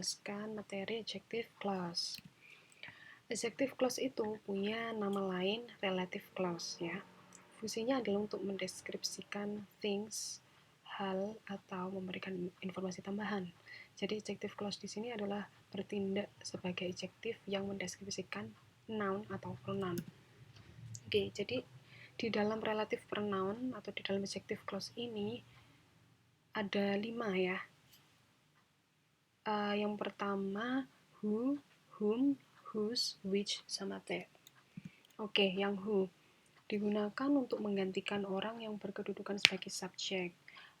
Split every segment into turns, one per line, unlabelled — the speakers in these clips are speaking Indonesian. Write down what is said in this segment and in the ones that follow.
menjelaskan materi adjective clause. Adjective clause itu punya nama lain relative clause ya. Fungsinya adalah untuk mendeskripsikan things, hal, atau memberikan informasi tambahan. Jadi adjective clause di sini adalah bertindak sebagai adjektif yang mendeskripsikan noun atau pronoun. Oke, jadi di dalam relative pronoun atau di dalam adjective clause ini ada 5 ya. Yang pertama who, whom, whose, which, sama that. Oke, yang who digunakan untuk menggantikan orang yang berkedudukan sebagai subjek.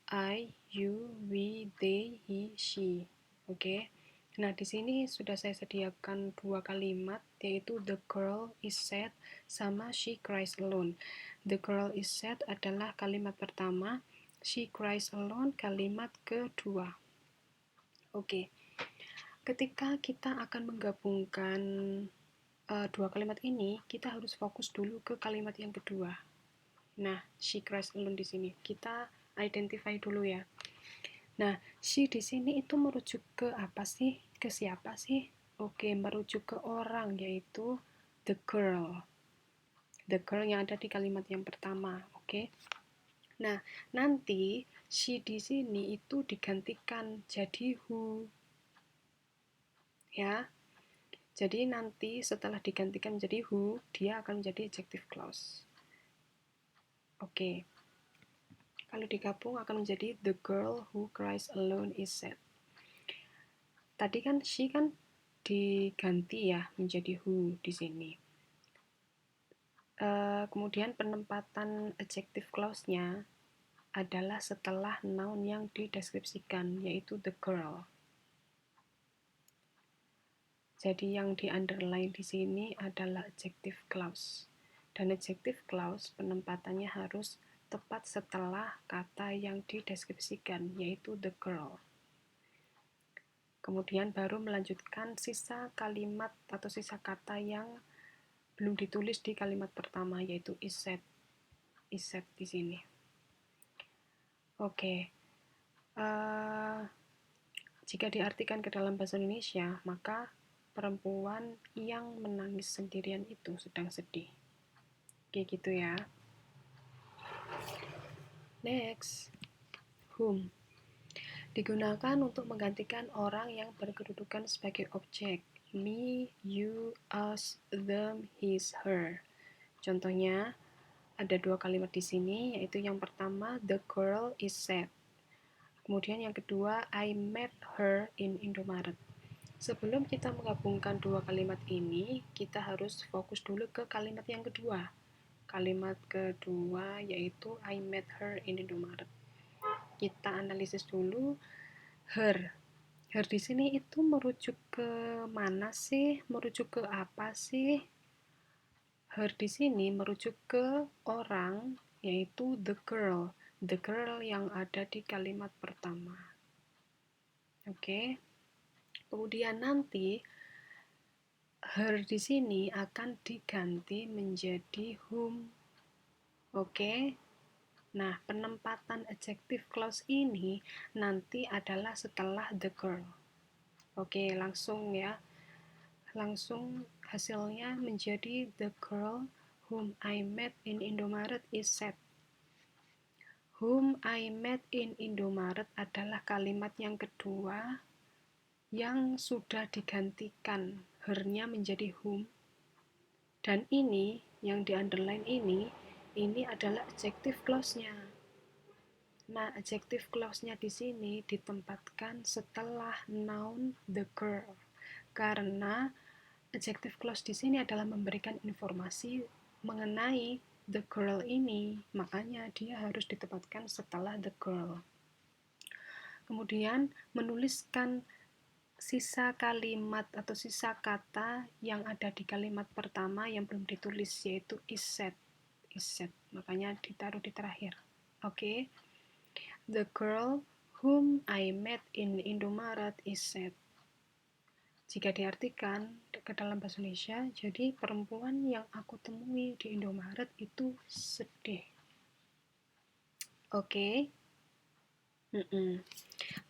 I, you, we, they, he, she. Oke. Nah, di sini sudah saya sediakan 2 kalimat, yaitu the girl is sad sama she cries alone. The girl is sad adalah kalimat pertama, she cries alone kalimat kedua. Oke. Ketika kita akan menggabungkan dua kalimat ini, kita harus fokus dulu ke kalimat yang kedua. Nah, she cries alone di sini kita identify dulu ya. Nah, she di sini itu merujuk ke apa sih? Ke siapa sih? Oke, merujuk ke orang, yaitu the girl. The girl yang ada di kalimat yang pertama, oke? Nah, nanti she di sini itu digantikan jadi who. Ya. Jadi nanti setelah digantikan menjadi who, dia akan menjadi adjective clause. Oke. Kalau digabung akan menjadi the girl who cries alone is sad. Tadi kan she kan diganti ya menjadi who di sini. Kemudian penempatan adjective clause-nya adalah setelah noun yang dideskripsikan, yaitu the girl. Jadi yang di-underline di sini adalah adjective clause. Dan adjective clause penempatannya harus tepat setelah kata yang dideskripsikan, yaitu the girl. Kemudian baru melanjutkan sisa kalimat atau sisa kata yang belum ditulis di kalimat pertama, yaitu is sad. Is sad di sini. Oke. Jika diartikan ke dalam bahasa Indonesia, maka perempuan yang menangis sendirian itu sedang sedih. Kayak gitu ya. Next, whom digunakan untuk menggantikan orang yang berkedudukan sebagai objek. Me, you, us, them, his, her. Contohnya ada 2 kalimat di sini, yaitu yang pertama the girl is sad. Kemudian yang kedua I met her in Indomaret. Sebelum kita menggabungkan 2 kalimat ini, kita harus fokus dulu ke kalimat yang kedua. Kalimat kedua yaitu I met her in Indomaret. Kita analisis dulu her. Her di sini itu merujuk ke mana sih? Merujuk ke apa sih? Her di sini merujuk ke orang, yaitu the girl. The girl yang ada di kalimat pertama. Oke. Kemudian nanti her di sini akan diganti menjadi whom. Oke. Nah, penempatan adjective clause ini nanti adalah setelah the girl. Oke, langsung ya. Langsung hasilnya menjadi the girl whom I met in Indomaret is sad. Whom I met in Indomaret adalah kalimat yang kedua yang sudah digantikan her-nya menjadi whom. Dan ini, yang di-underline ini adalah adjective clause-nya. Nah, adjective clause-nya di sini ditempatkan setelah noun the girl. Karena adjective clause di sini adalah memberikan informasi mengenai the girl ini, makanya dia harus ditempatkan setelah the girl. Kemudian menuliskan sisa kalimat atau sisa kata yang ada di kalimat pertama yang belum ditulis, yaitu is sad. Is sad, makanya ditaruh di terakhir. Oke. The girl whom I met in Indomaret is sad. Jika diartikan ke dalam bahasa Indonesia, jadi perempuan yang aku temui di Indomaret itu sedih. Oke.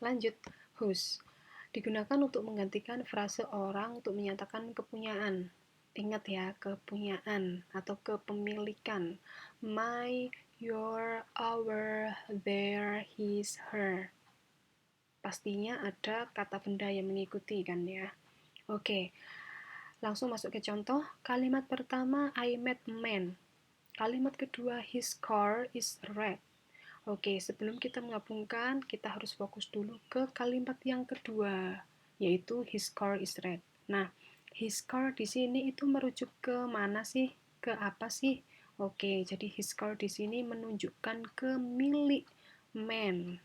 Lanjut, whose. Digunakan untuk menggantikan frase orang untuk menyatakan kepunyaan. Ingat ya, kepunyaan atau kepemilikan. My, your, our, their, his, her. Pastinya ada kata benda yang mengikuti kan ya. Oke, langsung masuk ke contoh. Kalimat pertama, I met a man. Kalimat kedua, his car is red. Oke, sebelum kita menggabungkan, kita harus fokus dulu ke kalimat yang kedua, yaitu his car is red. Nah, his car di sini itu merujuk ke mana sih? Ke apa sih? Oke, jadi his car di sini menunjukkan ke milik man.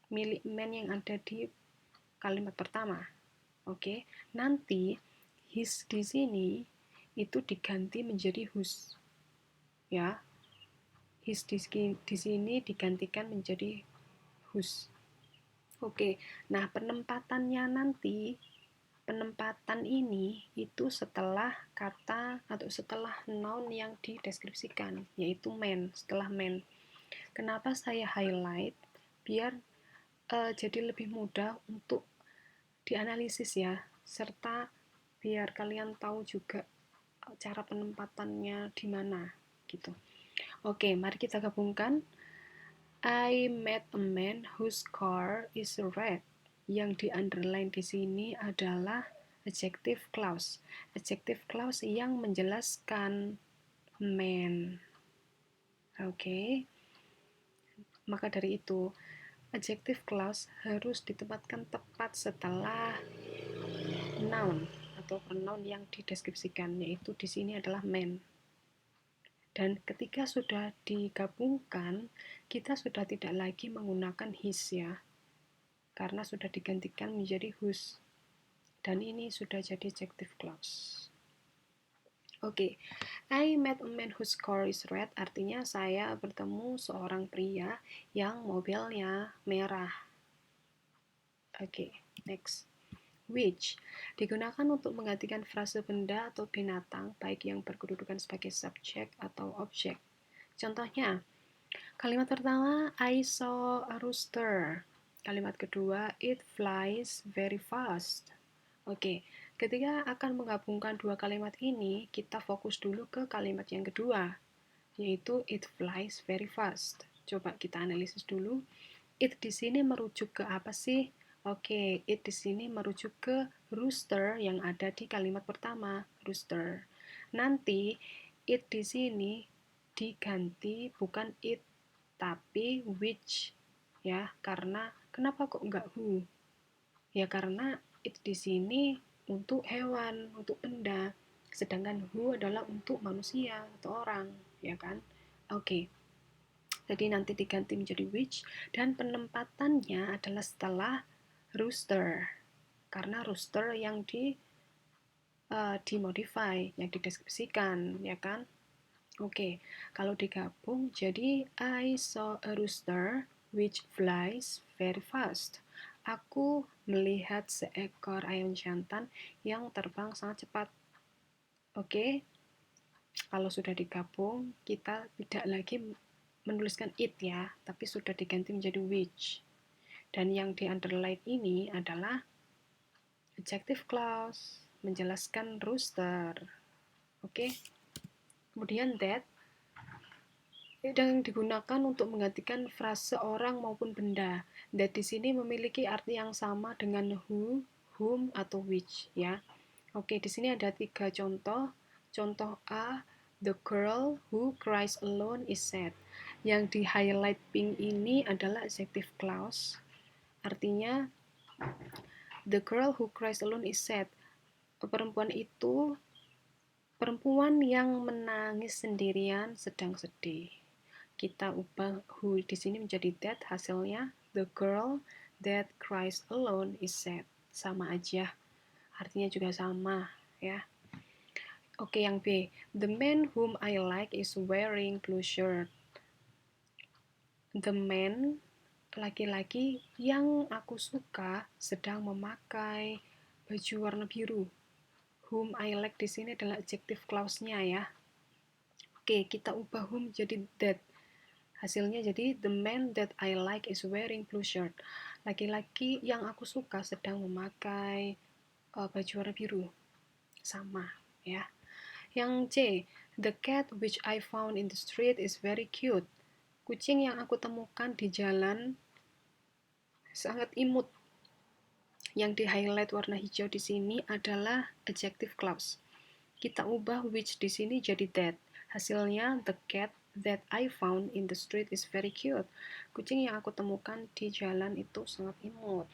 Milik man yang ada di kalimat pertama. Oke, nanti his di sini itu diganti menjadi whose. Ya, his di sini digantikan menjadi whose. Oke, nah penempatan ini itu setelah kata atau setelah noun yang dideskripsikan, yaitu man, setelah man. Kenapa saya highlight? Biar jadi lebih mudah untuk dianalisis ya, serta biar kalian tahu juga cara penempatannya di mana gitu. Oke, mari kita gabungkan. I met a man whose car is red. Yang di underline di sini adalah adjective clause. Adjective clause yang menjelaskan man. Oke. Maka dari itu, adjective clause harus ditempatkan tepat setelah noun atau pronoun yang dideskripsikan, yaitu di sini adalah man. Dan ketika sudah digabungkan, kita sudah tidak lagi menggunakan his ya, karena sudah digantikan menjadi whose. Dan ini sudah jadi adjective clause. Oke, I met a man whose car is red, artinya saya bertemu seorang pria yang mobilnya merah. Oke, next. Which digunakan untuk menggantikan frase benda atau binatang, baik yang berkedudukan sebagai subjek atau objek. Contohnya, kalimat pertama, I saw a rooster. Kalimat kedua, it flies very fast. Oke, ketika akan menggabungkan dua kalimat ini, kita fokus dulu ke kalimat yang kedua, yaitu it flies very fast. Coba kita analisis dulu. It di sini merujuk ke apa sih? Oke, it di sini merujuk ke rooster yang ada di kalimat pertama, rooster. Nanti it di sini diganti bukan it tapi which ya, karena kenapa kok enggak who? Ya karena it di sini untuk hewan, untuk benda, sedangkan who adalah untuk manusia atau orang, ya kan? Oke. Jadi nanti diganti menjadi which dan penempatannya adalah setelah rooster. Karena rooster yang dimodify, yang dideskripsikan, ya kan? Oke, kalau digabung jadi I saw a rooster which flies very fast. Aku melihat seekor ayam jantan yang terbang sangat cepat. Oke, kalau sudah digabung, kita tidak lagi menuliskan it ya, tapi sudah diganti menjadi which. Dan yang di underline ini adalah adjective clause, menjelaskan rooster. Oke. Kemudian that yang digunakan untuk menggantikan frase orang maupun benda. That di sini memiliki arti yang sama dengan who, whom, atau which ya. Oke, di sini ada 3 contoh. Contoh A, the girl who cries alone is sad. Yang di highlight pink ini adalah adjective clause. Artinya the girl who cries alone is sad. Perempuan yang menangis sendirian sedang sedih. Kita ubah who di sini menjadi that, hasilnya the girl that cries alone is sad. Sama aja, artinya juga sama ya. Oke, yang B, the man whom I like is wearing blue shirt. The man, laki-laki yang aku suka sedang memakai baju warna biru. Whom I like di sini adalah adjective clause-nya ya. Oke, kita ubah whom jadi that. Hasilnya jadi the man that I like is wearing blue shirt. Laki-laki yang aku suka sedang memakai baju warna biru. Sama, ya. Yang C, the cat which I found in the street is very cute. Kucing yang aku temukan di jalan sangat imut. Yang di-highlight warna hijau di sini adalah adjective clause. Kita ubah which di sini jadi that. Hasilnya, the cat that I found in the street is very cute. Kucing yang aku temukan di jalan itu sangat imut.